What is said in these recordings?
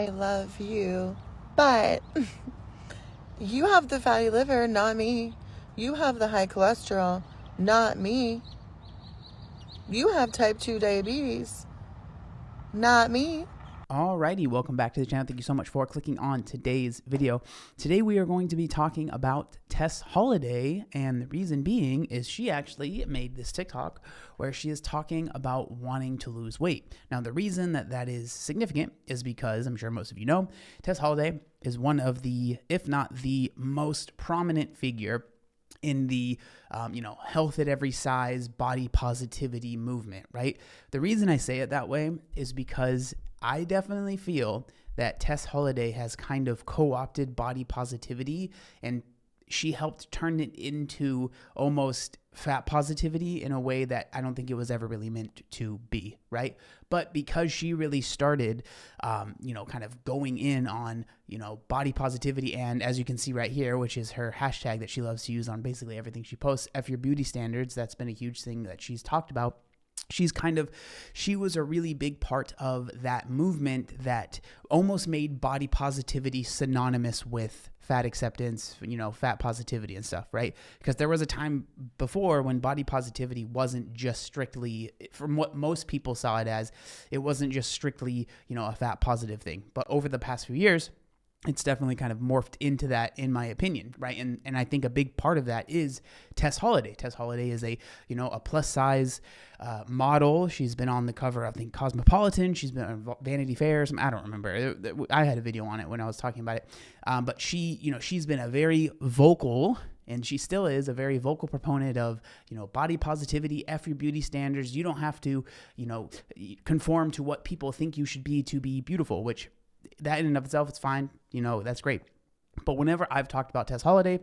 I love you, but you have the fatty liver, not me. You have the high cholesterol, not me. You have type 2 diabetes, not me. Alrighty, welcome back to the channel. Thank you so much for clicking on today's video. Today we are going to be talking about Tess Holliday, and the reason being is she actually made this TikTok where she is talking about wanting to lose weight. Now, the reason that is significant is because, I'm sure most of you know, Tess Holliday is one of the, if not the most prominent figure in the, health at every size, body positivity movement, right? The reason I say it that way is because I definitely feel that Tess Holliday has kind of co-opted body positivity, and she helped turn it into almost fat positivity in a way that I don't think it was ever really meant to be, right? But because she really started, kind of going in on, body positivity, and as you can see right here, which is her hashtag that she loves to use on basically everything she posts, F your beauty standards, that's been a huge thing that she's talked about. She was a really big part of that movement that almost made body positivity synonymous with fat acceptance, fat positivity and stuff, right? Because there was a time before when body positivity wasn't just strictly, from what most people saw it as, it wasn't just strictly, a fat positive thing. But over the past few years, it's definitely kind of morphed into that, in my opinion, right? And I think a big part of that is Tess Holliday. Tess Holliday is a plus size model. She's been on the cover of, I think, Cosmopolitan. She's been on Vanity Fair. I don't remember. I had a video on it when I was talking about it. But she's been a very vocal, and she still is a very vocal proponent of, body positivity, F your beauty standards. You don't have to, conform to what people think you should be to be beautiful, which that in and of itself, it's fine. That's great. But whenever I've talked about Tess Holliday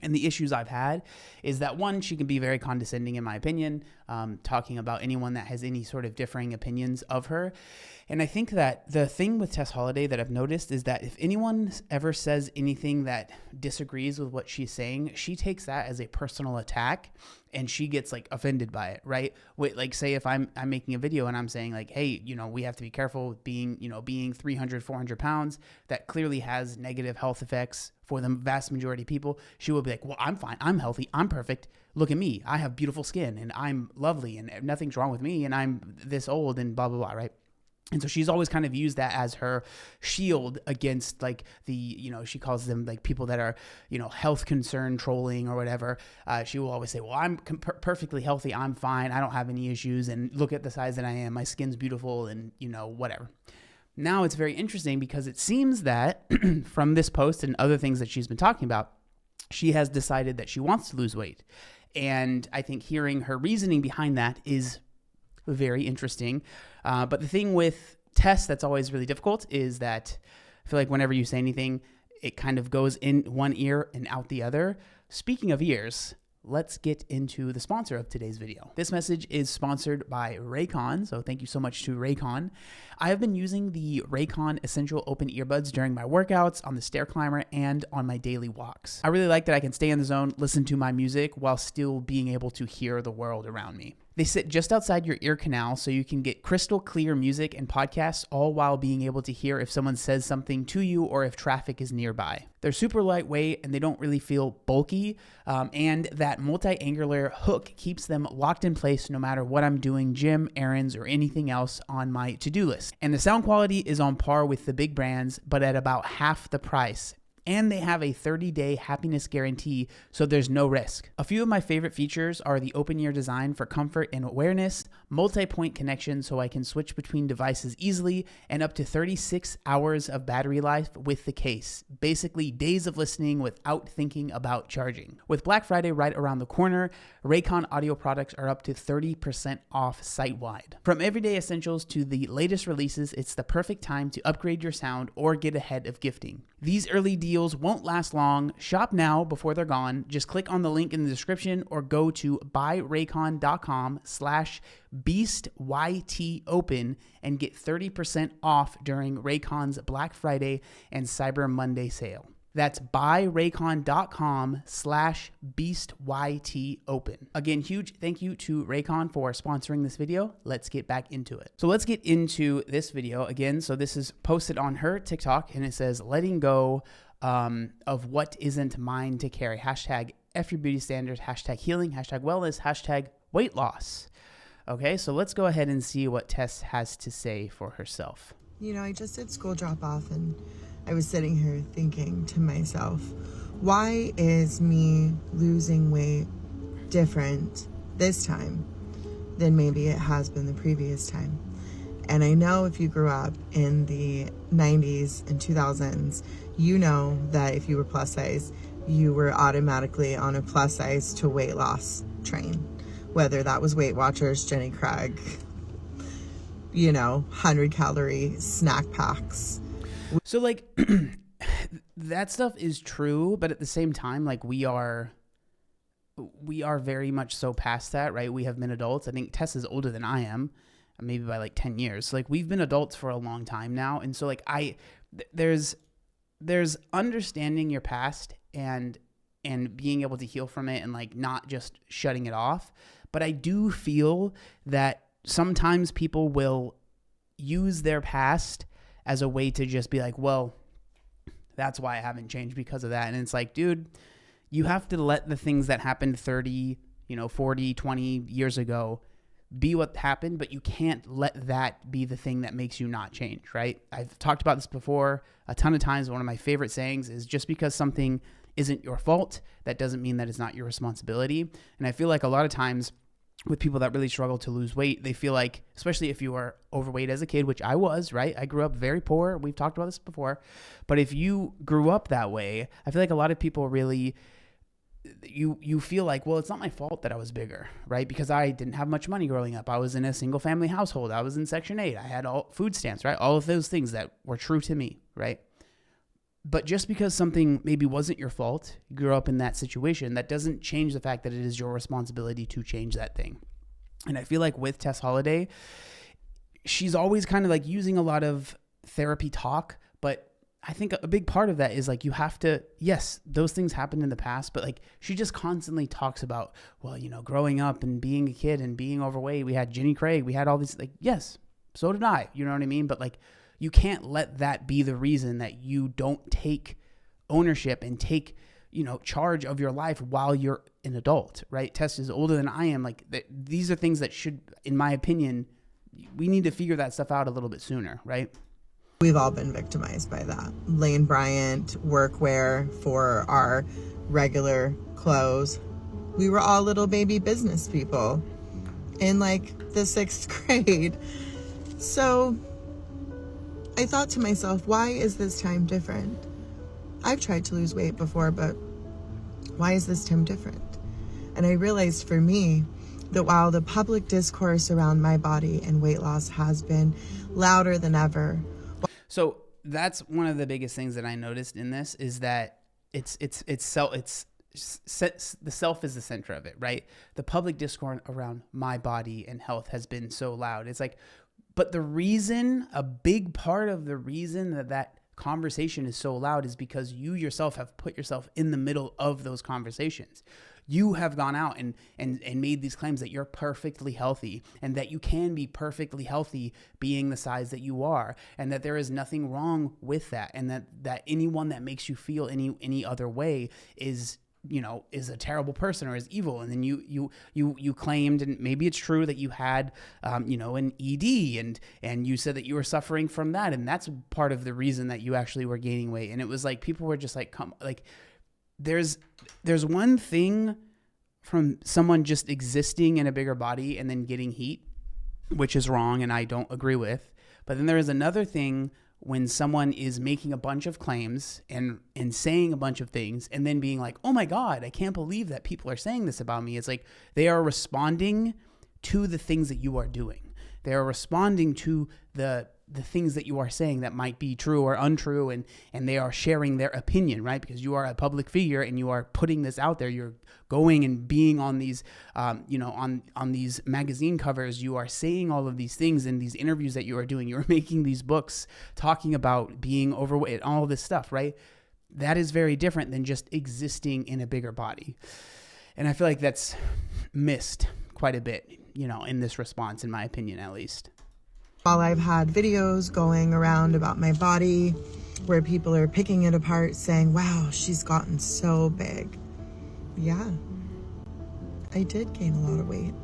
and the issues I've had is that, one, she can be very condescending, in my opinion, talking about anyone that has any sort of differing opinions of her. And I think that the thing with Tess Holliday that I've noticed is that if anyone ever says anything that disagrees with what she's saying, she takes that as a personal attack, and she gets offended by it, right? Wait, say if I'm making a video and I'm saying hey, we have to be careful with being 300, 400 pounds, that clearly has negative health effects for the vast majority of people. She will be like, well, I'm fine. I'm healthy. I'm perfect. Look at me. I have beautiful skin and I'm lovely and nothing's wrong with me and I'm this old and blah, blah, blah, right? And so she's always kind of used that as her shield against she calls them people that are, health concern trolling or whatever. She will always say, well, I'm perfectly healthy. I'm fine. I don't have any issues. And look at the size that I am. My skin's beautiful and, whatever. Now it's very interesting because it seems that from this post and other things that she's been talking about, she has decided that she wants to lose weight. And I think hearing her reasoning behind that is very interesting. But the thing with Tess that's always really difficult is that I feel like whenever you say anything, it kind of goes in one ear and out the other. Speaking of ears, let's get into the sponsor of today's video. This message is sponsored by Raycon, so thank you so much to Raycon. I have been using the Raycon Essential Open Earbuds during my workouts, on the stair climber, and on my daily walks. I really like that I can stay in the zone, listen to my music, while still being able to hear the world around me. They sit just outside your ear canal so you can get crystal clear music and podcasts, all while being able to hear if someone says something to you or if traffic is nearby. They're super lightweight and they don't really feel bulky, and that multi-angular hook keeps them locked in place no matter what I'm doing, gym, errands, or anything else on my to-do list. And the sound quality is on par with the big brands, but at about half the price. And they have a 30-day happiness guarantee, so there's no risk. A few of my favorite features are the open ear design for comfort and awareness, multi-point connection so I can switch between devices easily, and up to 36 hours of battery life with the case. Basically, days of listening without thinking about charging. With Black Friday right around the corner, Raycon audio products are up to 30% off site-wide. From everyday essentials to the latest releases, it's the perfect time to upgrade your sound or get ahead of gifting. These early deals won't last long. Shop now before they're gone. Just click on the link in the description or go to buyraycon.com/BeastYTOpen and get 30% off during Raycon's Black Friday and Cyber Monday sale. That's buyraycon.com/beastytopen. Again, huge thank you to Raycon for sponsoring this video. Let's get back into it. So let's get into this video again. So this is posted on her TikTok and it says, letting go of what isn't mine to carry. Hashtag F your beauty standards, hashtag healing, hashtag wellness, hashtag weight loss. Okay, so let's go ahead and see what Tess has to say for herself. You know, I just did school drop off and I was sitting here thinking to myself, why is me losing weight different this time than maybe it has been the previous time? And I know if you grew up in the 90s and 2000s, you know that if you were plus size, you were automatically on a plus size to weight loss train. Whether that was Weight Watchers, Jenny Craig, 100-calorie snack packs. So like that stuff is true, but at the same time, like we are very much so past that, right? We have been adults. I think Tess is older than I am, maybe by like 10 years. So like we've been adults for a long time now. And so like there's understanding your past and being able to heal from it and like not just shutting it off. But I do feel that sometimes people will use their past as a way to just be like, well, that's why I haven't changed because of that. And it's like, dude, you have to let the things that happened 30, 40, 20 years ago be what happened, but you can't let that be the thing that makes you not change, right? I've talked about this before a ton of times. One of my favorite sayings is just because something isn't your fault, that doesn't mean that it's not your responsibility. And I feel like a lot of times with people that really struggle to lose weight, they feel like, especially if you were overweight as a kid, which I was, right? I grew up very poor. We've talked about this before. But if you grew up that way, I feel like a lot of people really, you feel like, well, it's not my fault that I was bigger, right? Because I didn't have much money growing up. I was in a single family household. I was in Section 8. I had all food stamps, right? All of those things that were true to me, right? But just because something maybe wasn't your fault, you grew up in that situation, that doesn't change the fact that it is your responsibility to change that thing. And I feel like with Tess Holliday, she's always kind of like using a lot of therapy talk, but I think a big part of that is like you have to, yes, those things happened in the past, but like she just constantly talks about, well, growing up and being a kid and being overweight, we had Jenny Craig, we had all these, like, yes, so did I, you know what I mean? But like, you can't let that be the reason that you don't take ownership and take, charge of your life while you're an adult, right? Tess is older than I am. Like these are things that should, in my opinion, we need to figure that stuff out a little bit sooner, right? We've all been victimized by that. Lane Bryant, workwear for our regular clothes. We were all little baby business people in like the 6th grade. So I thought to myself, why is this time different? I've tried to lose weight before, but why is this time different? And I realized for me that while the public discourse around my body and weight loss has been louder than ever. So that's one of the biggest things that I noticed in this is that the self is the center of it, right? The public discourse around my body and health has been so loud. It's like, but a big part of the reason that conversation is so loud is because you yourself have put yourself in the middle of those conversations. You have gone out and made these claims that you're perfectly healthy and that you can be perfectly healthy being the size that you are, and that there is nothing wrong with that, and that anyone that makes you feel any other way is a terrible person or is evil. And then you claimed, and maybe it's true, that you had, an ED and you said that you were suffering from that. And that's part of the reason that you actually were gaining weight. And it was like, people were just like, there's one thing from someone just existing in a bigger body and then getting heat, which is wrong and I don't agree with. But then there is another thing when someone is making a bunch of claims and saying a bunch of things and then being like, oh my God, I can't believe that people are saying this about me. It's like they are responding to the things that you are doing. They are responding to the things that you are saying that might be true or untrue, and they are sharing their opinion, right? Because you are a public figure and you are putting this out there. You're going and being on these, on these magazine covers. You are saying all of these things in these interviews that you are doing. You're making these books talking about being overweight, all of this stuff, right? that is very different than just existing in a bigger body. And I feel like that's missed quite a bit, you know, in this response, in my opinion, at least. While I've had videos going around about my body where people are picking it apart saying, wow, she's gotten so big. Yeah, I did gain a lot of weight.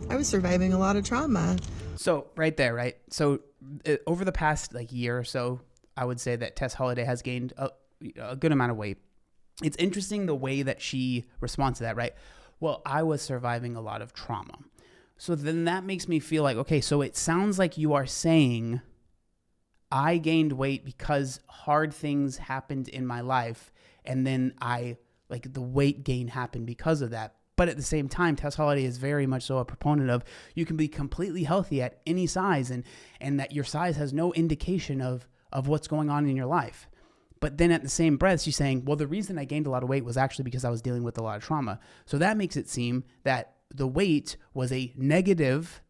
I was surviving a lot of trauma. So right there, right? So over the past like year or so, I would say that Tess Holliday has gained a good amount of weight. It's interesting the way that she responds to that, right? Well, I was surviving a lot of trauma. So then that makes me feel like, okay, so it sounds like you are saying I gained weight because hard things happened in my life, and then the weight gain happened because of that. But at the same time, Tess Holliday is very much so a proponent of you can be completely healthy at any size, and that your size has no indication of what's going on in your life. But then at the same breath, she's saying, well, the reason I gained a lot of weight was actually because I was dealing with a lot of trauma. So that makes it seem that the weight was a negative,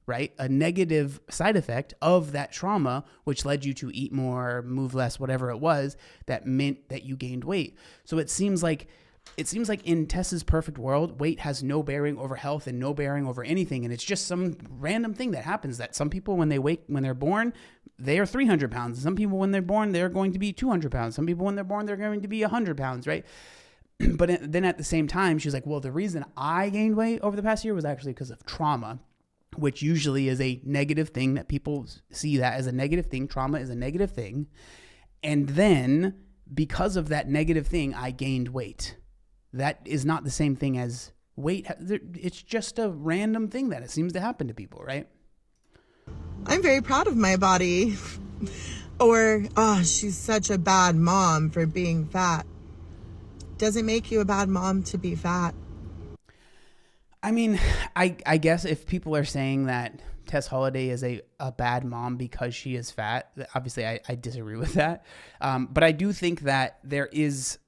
right? A negative side effect of that trauma, which led you to eat more, move less, whatever it was, that meant that you gained weight. So it seems like in Tess's perfect world, weight has no bearing over health and no bearing over anything. And it's just some random thing that happens that some people, when they're born, they are 300 pounds. Some people, when they're born, they're going to be 200 pounds. Some people, when they're born, they're going to be 100 pounds, right? But then at the same time, she's like, well, the reason I gained weight over the past year was actually because of trauma, which usually is a negative thing that people see that as a negative thing. Trauma is a negative thing. And then because of that negative thing, I gained weight. That is not the same thing as weight. It's just a random thing that it seems to happen to people, right? I'm very proud of my body. Or, oh, she's such a bad mom for being fat. Doesn't make you a bad mom to be fat. I mean, I guess if people are saying that Tess Holliday is a bad mom because she is fat, obviously I disagree with that. But I do think that there is,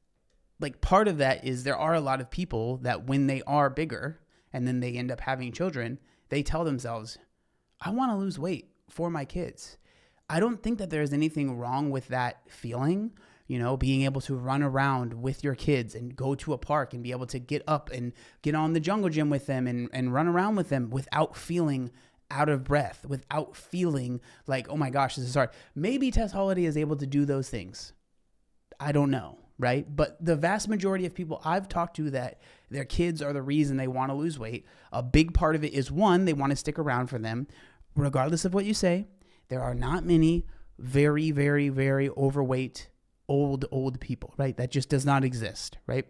like, part of that is there are a lot of people that when they are bigger and then they end up having children, they tell themselves, I want to lose weight for my kids. I don't think that there's anything wrong with that feeling, you know, being able to run around with your kids and go to a park and be able to get up and get on the jungle gym with them and run around with them without feeling out of breath, without feeling like, oh my gosh, this is hard. Maybe Tess Holliday is able to do those things. I don't know, right? But the vast majority of people I've talked to that their kids are the reason they want to lose weight, a big part of it is, one, they want to stick around for them. Regardless of what you say, there are not many very, very, very overweight old people, right? That just does not exist, right?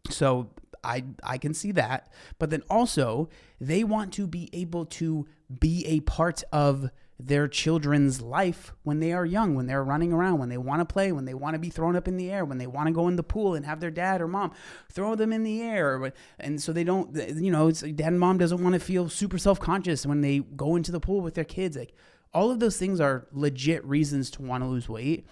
So I can see that. But then also they want to be able to be a part of their children's life when they are young, when they're running around, when they want to play, when they want to be thrown up in the air, when they want to go in the pool and have their dad or mom throw them in the air. And so they don't, you know, it's dad and mom doesn't want to feel super self-conscious when they go into the pool with their kids. Like, all of those things are legit reasons to want to lose weight.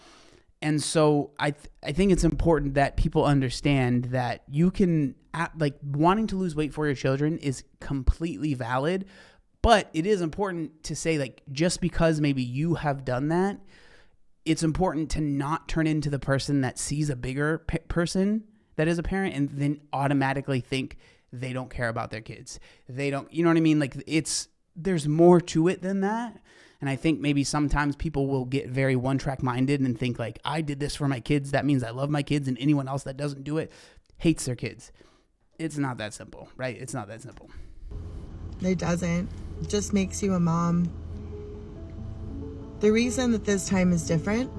And so I think it's important that people understand that you can, like, wanting to lose weight for your children is completely valid. But it is important to say, like, just because maybe you have done that, it's important to not turn into the person that sees a bigger person that is a parent and then automatically think they don't care about their kids. They don't, you know what I mean? Like, there's more to it than that. And I think maybe sometimes people will get very one-track minded and think, like, I did this for my kids, that means I love my kids, and anyone else that doesn't do it hates their kids. It's not that simple, right? It's not that simple. It doesn't. It just makes you a mom. The reason that this time is different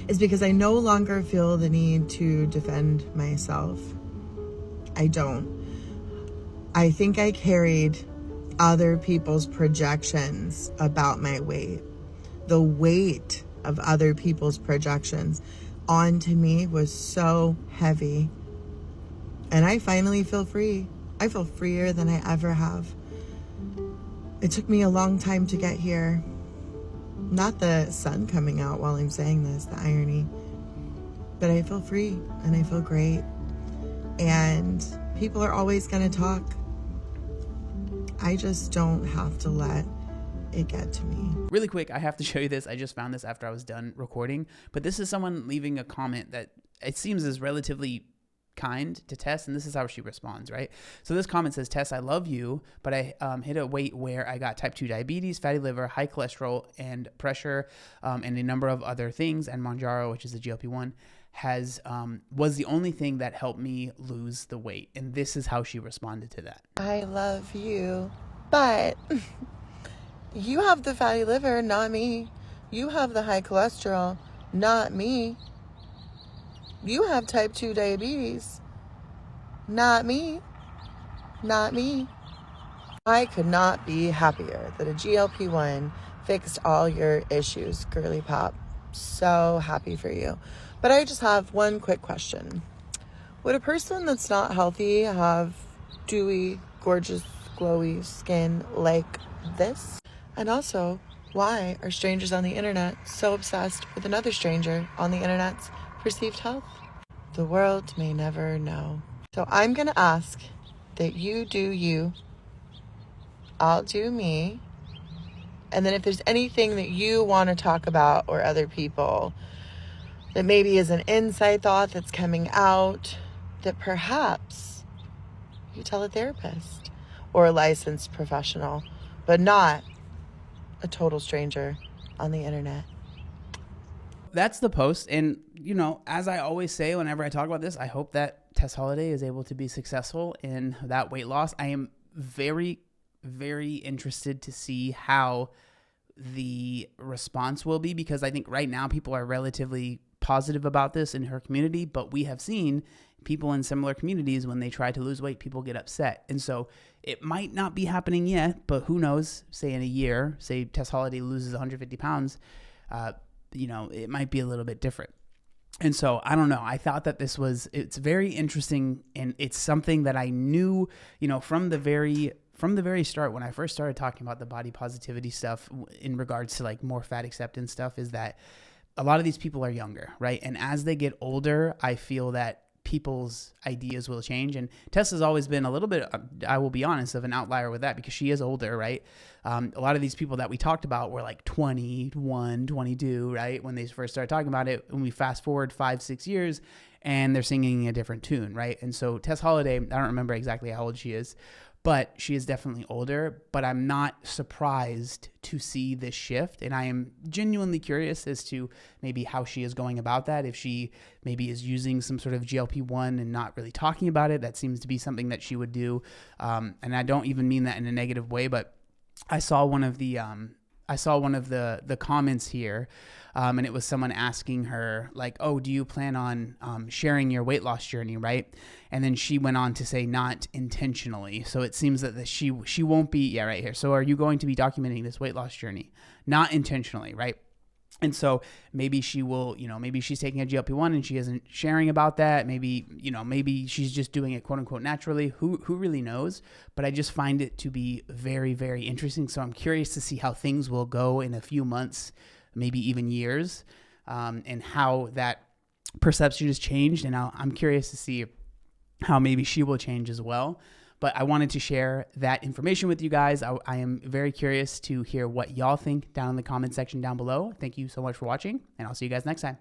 is because I no longer feel the need to defend myself. I don't. I think I carried other people's projections about my weight. The weight of other people's projections onto me was so heavy. And I finally feel free. I feel freer than I ever have. It took me a long time to get here. Not the sun coming out while I'm saying this, the irony. But I feel free and I feel great. And people are always going to talk. I just don't have to let it get to me. Really quick, I have to show you this. I just found this after I was done recording. But this is someone leaving a comment that it seems is relatively kind to Tess, and this is how she responds, right? So this comment says, Tess, I love you, but I hit a weight where I got type 2 diabetes, fatty liver, high cholesterol, and pressure, and a number of other things, and Manjaro, which is the GLP-1, was the only thing that helped me lose the weight. And this is how she responded to that. I love you, but you have the fatty liver, not me. You have the high cholesterol, not me. You have type 2 diabetes, not me. Not me. I could not be happier that a GLP-1 fixed all your issues, girly pop. So happy for you. But I just have one quick question. Would a person that's not healthy have dewy, gorgeous, glowy skin like this? And also, why are strangers on the internet so obsessed with another stranger on the internet's perceived health? The world may never know. So I'm going to ask that you do you, I'll do me, and then if there's anything that you want to talk about or other people that maybe is an inside thought that's coming out, that perhaps you tell a therapist or a licensed professional, but not a total stranger on the internet. That's the post. And, you know, as I always say whenever I talk about this, I hope that Tess Holliday is able to be successful in that weight loss. I am very, very interested to see how the response will be, because I think right now people are relatively positive about this in her community, but we have seen people in similar communities, when they try to lose weight, people get upset. And so it might not be happening yet, but who knows, say in a year, say Tess Holliday loses 150 pounds, you know, it might be a little bit different. And so I don't know. I thought that it's very interesting, and it's something that I knew, you know, from the very start, when I first started talking about the body positivity stuff in regards to like more fat acceptance stuff, is that a lot of these people are younger, right? And as they get older, I feel that people's ideas will change. And Tess has always been a little bit, I will be honest, of an outlier with that, because she is older, right? A lot of these people that we talked about were like 21, 22, right? When they first started talking about it, when we fast forward 5-6 years, and they're singing a different tune, right? And so Tess Holliday, I don't remember exactly how old she is, but she is definitely older. But I'm not surprised to see this shift. And I am genuinely curious as to maybe how she is going about that. If she maybe is using some sort of GLP-1 and not really talking about it, that seems to be something that she would do. And I don't even mean that in a negative way, but I saw one of the comments here, and it was someone asking her like, "Oh, do you plan on sharing your weight loss journey?" Right? And then she went on to say, "Not intentionally." So it seems that she won't be. Yeah, right here. So are you going to be documenting this weight loss journey? Not intentionally, right? And so maybe she will, you know, maybe she's taking a GLP-1 and she isn't sharing about that. Maybe, you know, maybe she's just doing it quote unquote naturally. Who really knows? But I just find it to be very, very interesting. So I'm curious to see how things will go in a few months, maybe even years, and how that perception has changed. And I'm curious to see how maybe she will change as well. But I wanted to share that information with you guys. I am very curious to hear what y'all think down in the comment section down below. Thank you so much for watching, and I'll see you guys next time.